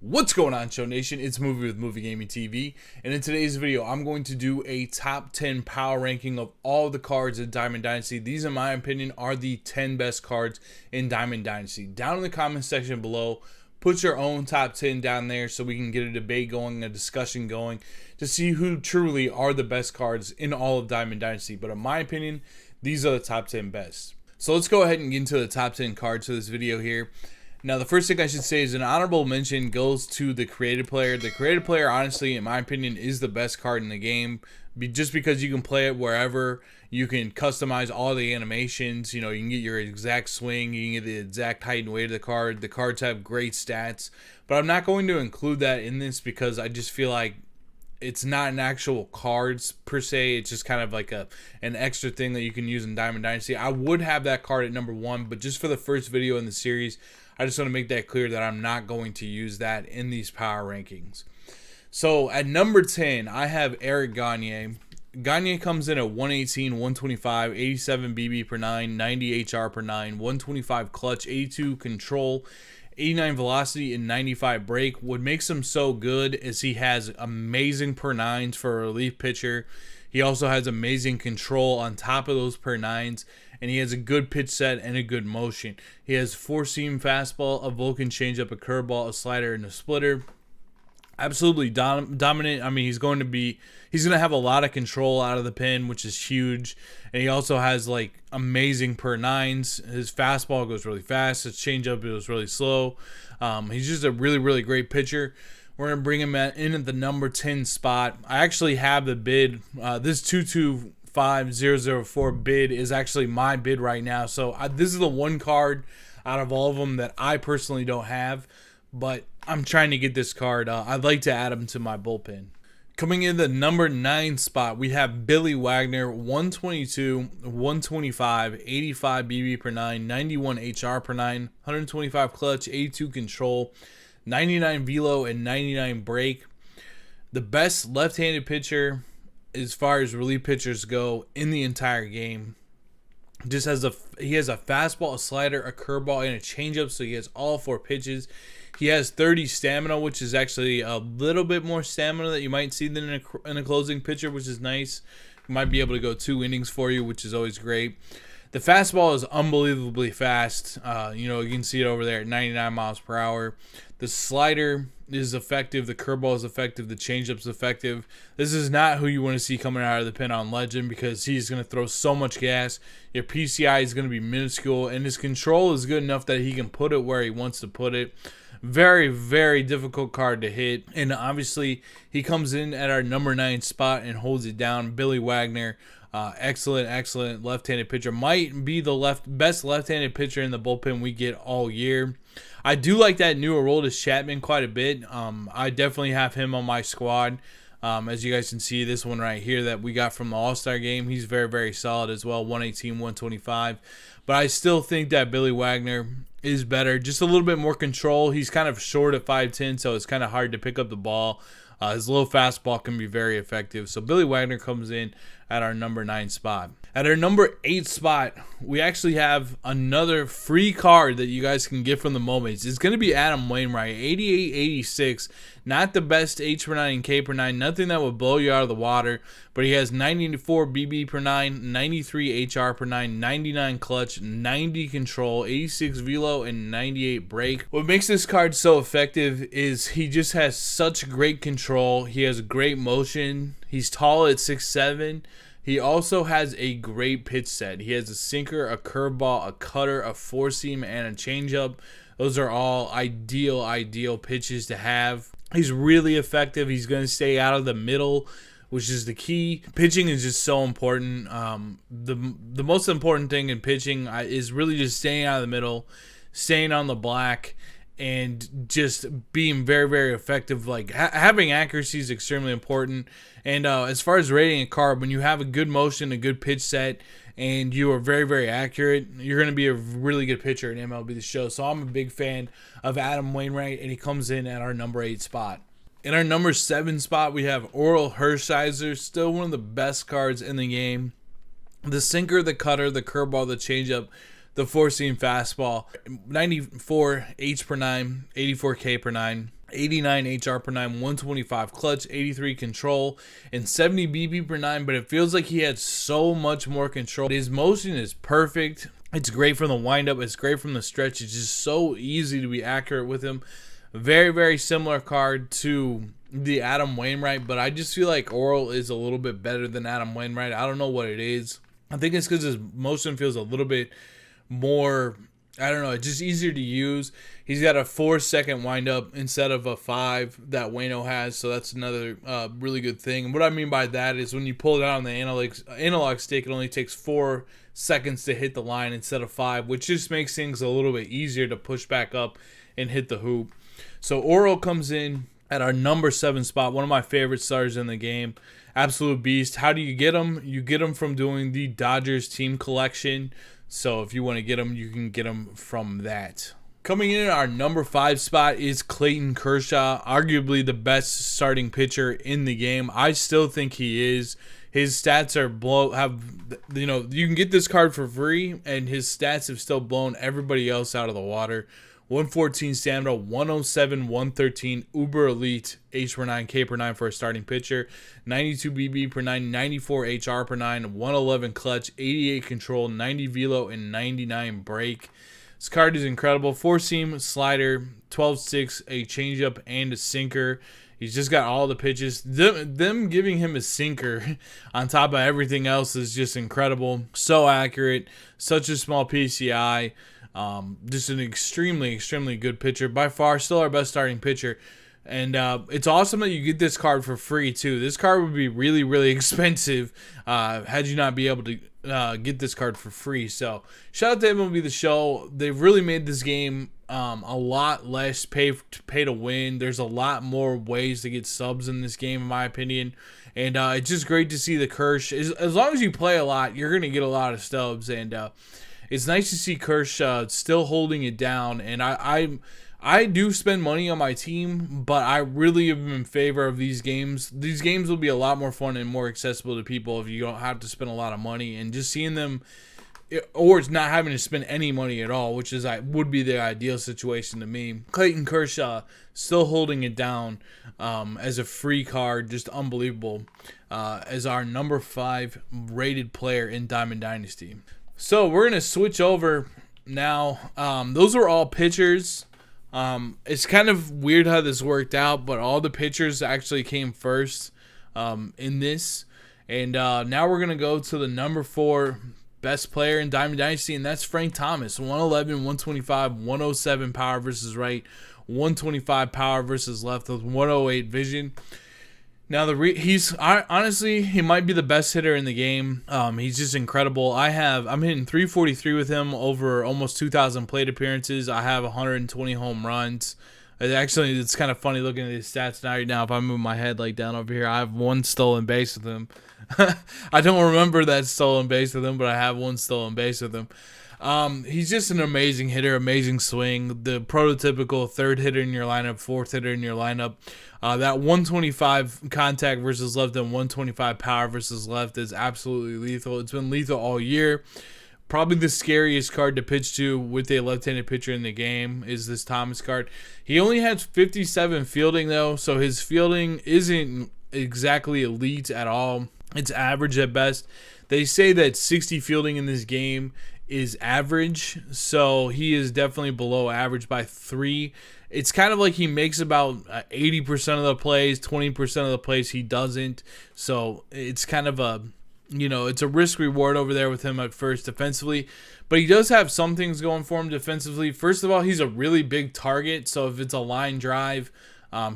What's going on, Show Nation? It's Movie with Movie Gaming TV, and in today's video, I'm going to do a top 10 power ranking of all the cards in Diamond Dynasty. These, in my opinion, are the 10 best cards in Diamond Dynasty. Down in the comment section below, put your own top 10 down there so we can get a debate going, a discussion going, to see who truly are the best cards in all of Diamond Dynasty. But in my opinion, these are the top 10 best. So let's go ahead and get into the top 10 cards for this video here. Now, the first thing I should say is an honorable mention goes to the creative player. The creative player, honestly, in my opinion, is the best card in the game. Just because you can play it wherever, you can customize all the animations. You know, you can get your exact swing, you can get the exact height and weight of the card. The cards have great stats, but I'm not going to include that in this because I just feel like it's not an actual cards per se. It's just kind of like an extra thing that you can use in Diamond Dynasty. I would have that card at number 1, but just for the first video in the series, I just want to make that clear that I'm not going to use that in these power rankings. So at number 10, I have Eric Gagne. Gagne comes in at 118, 125, 87 BB per 9, 90 HR per 9, 125 clutch, 82 control, 89 velocity, and 95 break. What makes him so good is he has amazing per 9s for a relief pitcher. He also has amazing control on top of those per 9s, and he has a good pitch set and a good motion. He has 4-seam fastball, a Vulcan changeup, a curveball, a slider, and a splitter. Absolutely dominant. I mean, he's going to have a lot of control out of the pen, which is huge. And he also has like amazing per 9s. His fastball goes really fast. His changeup goes really slow. He's just a really great pitcher. We're going to bring him in at the number 10 spot. I actually have the bid. This 225004 bid is actually my bid right now. So this is the one card out of all of them that I personally don't have. But I'm trying to get this card. I'd like to add him to my bullpen. Coming in the number 9 spot, we have Billy Wagner, 122, 125, 85 BB per 9, 91 HR per 9, 125 clutch, 82 control, 99 velo, and 99 break. The best left-handed pitcher as far as relief pitchers go in the entire game. He has a fastball, a slider, a curveball, and a changeup, so he has all 4 pitches. He has 30 stamina, which is actually a little bit more stamina that you might see than in a closing pitcher, which is nice. He might be able to go 2 innings for you, which is always great. The fastball is unbelievably fast. You can see it over there at 99 miles per hour. The slider is effective. The curveball is effective. The changeup is effective. This is not who you want to see coming out of the pen on Legend because he's going to throw so much gas. Your PCI is going to be minuscule, and his control is good enough that he can put it where he wants to put it. Very difficult card to hit, and obviously he comes in at our number 9 spot and holds it down. Billy Wagner, excellent left-handed pitcher. Might be the best left-handed pitcher in the bullpen we get all year. I do like that new Aroldis Chapman quite a bit. I definitely have him on my squad. As you guys can see, this one right here that we got from the All-Star game, he's very solid as well, 118, 125. But I still think that Billy Wagner is better, just a little bit more control. He's kind of short at 5'10", so it's kind of hard to pick up the ball. His low fastball can be very effective. So Billy Wagner comes in at our number 9 spot. At our number 8 spot, we actually have another free card that you guys can get from the Momates. It's going to be Adam Wainwright, 88-86. Not the best H per 9 and K per 9. Nothing that would blow you out of the water. But he has 94 BB per 9, 93 HR per 9, 99 clutch, 90 control, 86 velo, and 98 break. What makes this card so effective is he just has such great control. He has great motion. He's tall at 6'7". He also has a great pitch set. He has a sinker, a curveball, a cutter, a 4-seam, and a changeup. Those are all ideal pitches to have. He's really effective. He's going to stay out of the middle, which is the key. Pitching is just so important. The most important thing in pitching is really just staying out of the middle, staying on the black, and just being very effective. Like having accuracy is extremely important. And as far as rating a card, when you have a good motion, a good pitch set, and you are very accurate, you're going to be a really good pitcher in MLB The Show. So I'm a big fan of Adam Wainwright, and he comes in at our number 8 spot. In our number 7 spot, we have Oral Hershiser, still one of the best cards in the game. The sinker, the cutter, the curveball, the changeup, the 4-seam fastball, 94 H per 9, 84 K per 9. 89 HR per 9, 125 clutch, 83 control, and 70 BP per 9, but it feels like he had so much more control. His motion is perfect. It's great from the windup. It's great from the stretch. It's just so easy to be accurate with him. Very, very similar card to the Adam Wainwright, but I just feel like Oral is a little bit better than Adam Wainwright. I don't know what it is. I think it's because his motion feels a little bit more, I don't know, it's just easier to use. He's got a 4-second windup instead of a 5 that Wayno has, so that's another really good thing. And what I mean by that is when you pull it out on the analog stick, it only takes 4 seconds to hit the line instead of 5, which just makes things a little bit easier to push back up and hit the hoop. So Oro comes in at our number 7 spot, one of my favorite starters in the game. Absolute beast. How do you get him? You get him from doing the Dodgers team collection. So if you want to get him, you can get him from that. Coming in at our number 5 spot is Clayton Kershaw, arguably the best starting pitcher in the game. I still think he is. His stats are you can get this card for free, and his stats have still blown everybody else out of the water. 114 stamina, 107, 113, uber elite, H per 9, K per 9 for a starting pitcher, 92 BB per 9, 94 HR per 9, 111 clutch, 88 control, 90 velo, and 99 break. This card is incredible. 4-seam, slider, 12-6, a changeup, and a sinker. He's just got all the pitches. Them giving him a sinker on top of everything else is just incredible. So accurate, such a small PCI. Just an extremely, extremely good pitcher. By far, still our best starting pitcher. And it's awesome that you get this card for free, too. This card would be really, really expensive had you not be able to get this card for free. So, shout out to MLB The Show. They've really made this game a lot less pay to win. There's a lot more ways to get subs in this game, in my opinion. And it's just great to see the Kershaw. As long as you play a lot, you're going to get a lot of stubs. And it's nice to see Kershaw still holding it down. And I do spend money on my team, but I really am in favor of these games. These games will be a lot more fun and more accessible to people if you don't have to spend a lot of money. And just seeing them, or it's not having to spend any money at all, which would be the ideal situation to me. Clayton Kershaw still holding it down as a free card, just unbelievable, as our number 5 rated player in Diamond Dynasty. So we're going to switch over now. Those are all pitchers. It's kind of weird how this worked out, but all the pitchers actually came first in this. And now we're going to go to the number 4 best player in Diamond Dynasty, and that's Frank Thomas. 111, 125, 107 power versus right, 125 power versus left with 108 vision. Now honestly, he might be the best hitter in the game. He's just incredible. I'm hitting 343 with him over almost 2,000 plate appearances. I have 120 home runs. It's kind of funny looking at his stats now. If I move my head like down over here, I have 1 stolen base with him. I don't remember that stolen base with him, but I have 1 stolen base with him. He's just an amazing hitter, amazing swing, the prototypical 3rd hitter in your lineup, 4th hitter in your lineup. That 125 contact versus left and 125 power versus left is absolutely lethal. It's been lethal all year. Probably the scariest card to pitch to with a left-handed pitcher in the game is this Thomas card. He only has 57 fielding, though, so his fielding isn't exactly elite at all. It's average at best. They say that 60 fielding in this game is average, so he is definitely below average by 3. It's kind of like he makes about 80% of the plays, 20% of the plays he doesn't. So it's kind of it's a risk reward over there with him at first defensively. But he does have some things going for him defensively. First of all, he's a really big target. So if it's a line drive,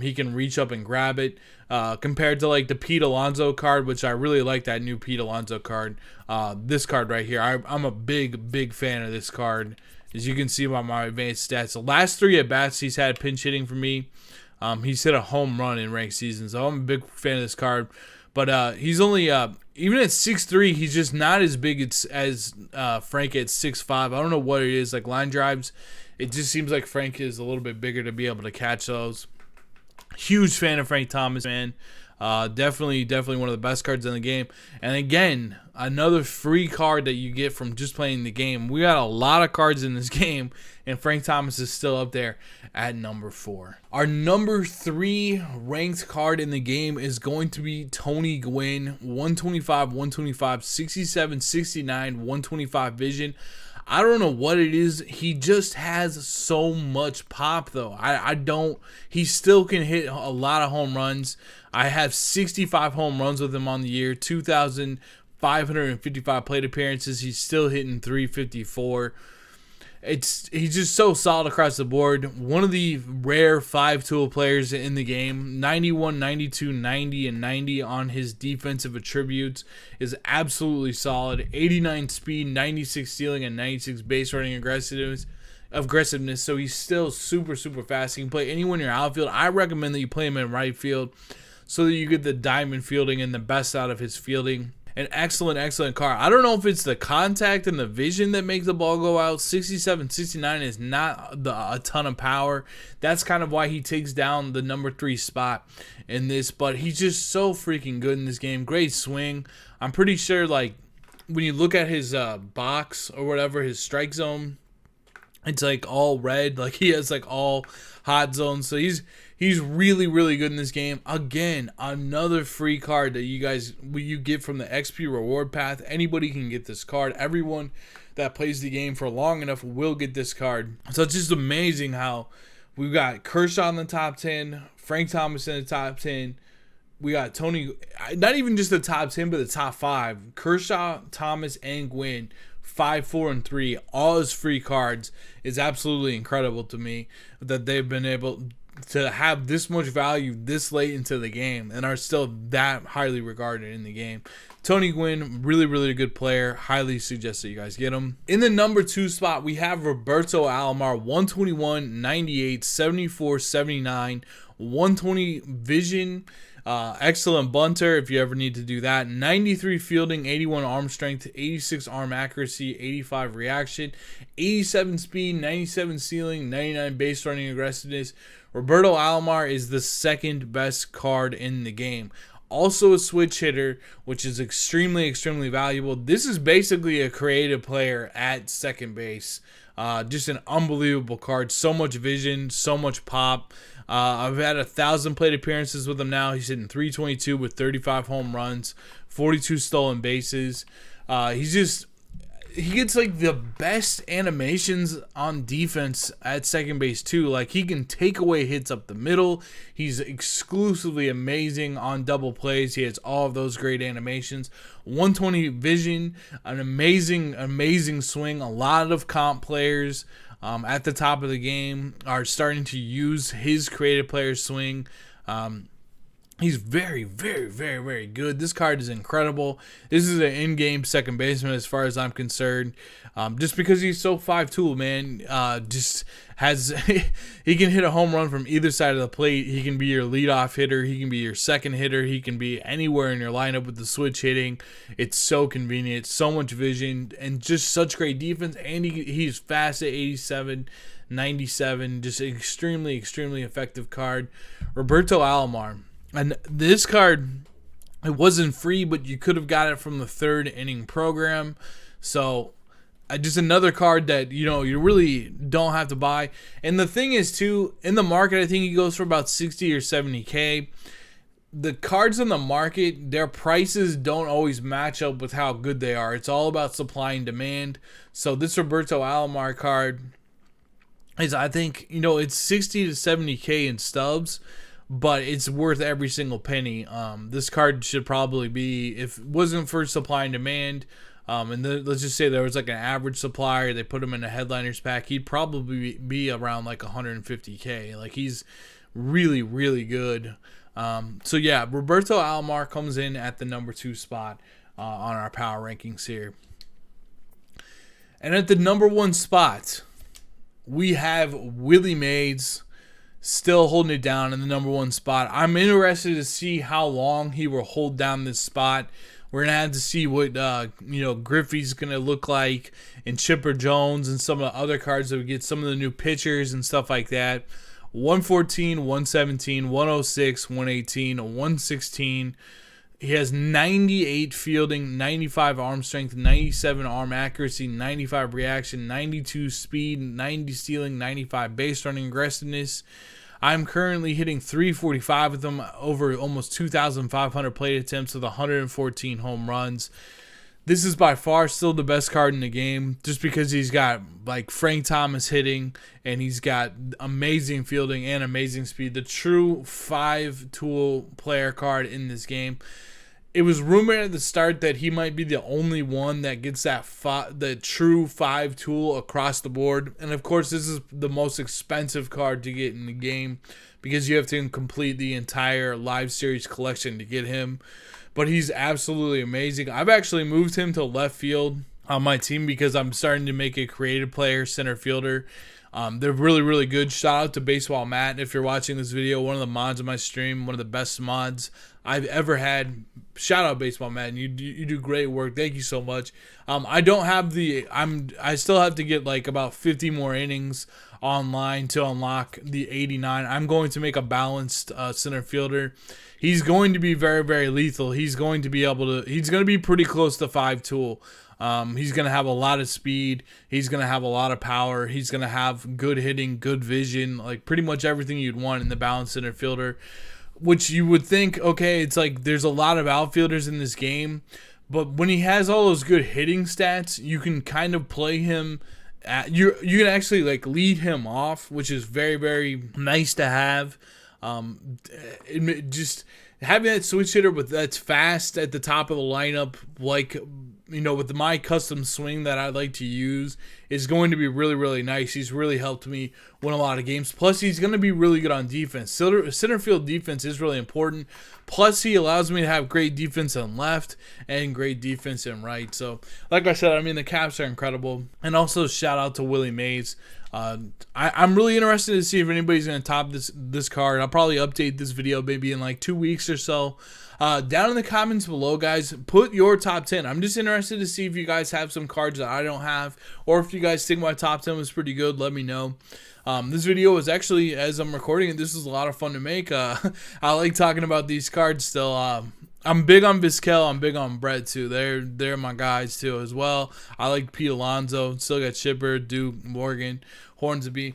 he can reach up and grab it. Compared to like the Pete Alonso card, which I really like that new Pete Alonso card. This card right here, I'm a big fan of this card. As you can see by my advanced stats, the last 3 at-bats he's had pinch hitting for me. He's hit a home run in ranked season, so I'm a big fan of this card. But he's only, even at 6'3", he's just not as big as Frank at 6'5". I don't know what it is, like line drives. It just seems like Frank is a little bit bigger to be able to catch those. Huge fan of Frank Thomas, man. Definitely one of the best cards in the game. And again, another free card that you get from just playing the game. We got a lot of cards in this game, and Frank Thomas is still up there at number 4. Our number 3 ranked card in the game is going to be Tony Gwynn, 125, 125, 67, 69, 125 vision. I don't know what it is. He just has so much pop, though. He still can hit a lot of home runs. I have 65 home runs with him on the year, 2,555 plate appearances. He's still hitting 354. He's just so solid across the board. One of the rare 5-tool players in the game. 91, 92, 90, and 90 on his defensive attributes is absolutely solid. 89 speed, 96 stealing, and 96 base running aggressiveness. So he's still super fast. He can play anywhere in your outfield. I recommend that you play him in right field so that you get the diamond fielding and the best out of his fielding. An excellent car. I don't know if it's the contact and the vision that makes the ball go out. 67, 69 is not a ton of power. That's kind of why he takes down the number 3 spot in this. But he's just so freaking good in this game. Great swing. I'm pretty sure, like, when you look at his box or whatever, his strike zone, it's like all red. Like, he has like all hot zones. So he's really good in this game. Again, another free card that you get from the XP reward path. Anybody can get this card. Everyone that plays the game for long enough will get this card. So it's just amazing how we've got Kershaw in the top 10, Frank Thomas in the top 10. We got Tony, not even just the top 10, but the top 5. Kershaw, Thomas, and Gwynn, 5, 4, and 3. All his free cards is absolutely incredible to me that they've been able to have this much value this late into the game and are still that highly regarded in the game. Tony Gwynn, really good player. Highly suggest that you guys get him. In the number 2 spot, we have Roberto Alomar, 121, 98, 74, 79, 120 vision. Excellent bunter if you ever need to do that. 93 fielding, 81 arm strength, 86 arm accuracy, 85 reaction, 87 speed, 97 ceiling, 99 base running aggressiveness. Roberto Alomar is the second best card in the game. Also a switch hitter, which is extremely valuable. This is basically a creative player at second base. Just an unbelievable card. So much vision, so much pop. I've had 1,000 plate appearances with him now. He's hitting 322 with 35 home runs, 42 stolen bases. He gets like the best animations on defense at second base too. Like, he can take away hits up the middle. He's exclusively amazing on double plays. He has all of those great animations. 120 vision, an amazing swing. A lot of comp players at the top of the game are starting to use his creative player swing. He's very good. This card is incredible. This is an in-game second baseman as far as I'm concerned. Just because he's so 5-tool, man. He can hit a home run from either side of the plate. He can be your leadoff hitter. He can be your second hitter. He can be anywhere in your lineup with the switch hitting. It's so convenient. So much vision and just such great defense. And he's fast at 87, 97. Just extremely effective card. Roberto Alomar. And this card, it wasn't free, but you could have got it from the third inning program. So just another card that, you really don't have to buy. And the thing is, too, in the market, I think he goes for about 60 or 70K. The cards in the market, their prices don't always match up with how good they are. It's all about supply and demand. So this Roberto Alomar card is, I think, it's 60 to 70K in Stubs, but it's worth every single penny. This card should probably be, if it wasn't for supply and demand, let's just say there was like an average supplier, they put him in a headliners pack, he'd probably be around like 150K. Like, he's really good. So yeah, Roberto Alomar comes in at the number 2 spot on our power rankings here. And at the number 1 spot, we have Willie Mays, still holding it down in the number 1 spot. I'm interested to see how long he will hold down this spot. We're going to have to see what, Griffey's going to look like, and Chipper Jones and some of the other cards that we get, some of the new pitchers and stuff like that. 114, 117, 106, 118, 116. He has 98 fielding, 95 arm strength, 97 arm accuracy, 95 reaction, 92 speed, 90 stealing, 95 base running aggressiveness. I'm currently hitting 345 with him, over almost 2,500 plate attempts with 114 home runs. This is by far still the best card in the game, just because he's got like Frank Thomas hitting, and he's got amazing fielding and amazing speed. The true 5-tool player card in this game. It was rumored at the start that he might be the only one that gets that the true 5-tool across the board. And of course, this is the most expensive card to get in the game, because you have to complete the entire live series collection to get him. But he's absolutely amazing. I've actually moved him to left field on my team because I'm starting to make a creative player center fielder. They're really, really good. Shout out to Baseball Matt if you're watching this video. One of the mods on my stream, one of the best mods I've ever had. Shout out Baseball Matt. You do great work. Thank you so much. I don't have I still have to get like about 50 more innings online to unlock the 89. I'm going to make a balanced center fielder. He's going to be very, very lethal. He's going to be pretty close to 5-tool. He's going to have a lot of speed. He's going to have a lot of power. He's going to have good hitting, good vision, like pretty much everything you'd want in the balanced center fielder, which you would think, okay, it's like there's a lot of outfielders in this game, but when he has all those good hitting stats, you can kind of play him you can actually like lead him off, which is very, very nice to have. Just having that switch hitter that's fast at the top of the lineup, like, you know, with my custom swing that I like to use, is going to be really, really nice. He's really helped me win a lot of games. Plus, he's going to be really good on defense. Center field defense is really important. Plus, he allows me to have great defense in left and great defense in right. So, like I said, I mean, the Caps are incredible. And also, shout out to Willie Mays. I'm really interested to see if anybody's going to top this card. I'll probably update this video maybe in like 2 weeks or so. Down in the comments below, guys, put your top 10. I'm just interested to see if you guys have some cards that I don't have, or if you guys think my top 10 was pretty good. Let me know. This video is actually, as I'm recording it, this is a lot of fun to make. I like talking about these cards still. I'm big on Vizquel. I'm big on Brett too. They're my guys too as well. I like Pete Alonso. Still got Shipper, Duke, Morgan, Hornsby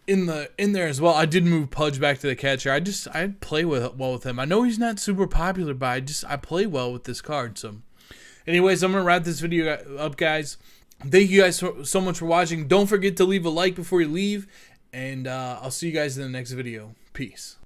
in there as well. I did move Pudge back to the catcher. I play well with him. I know he's not super popular, but I play well with this card. So, anyways, I'm gonna wrap this video up, guys. Thank you guys so much for watching. Don't forget to leave a like before you leave, and I'll see you guys in the next video. Peace.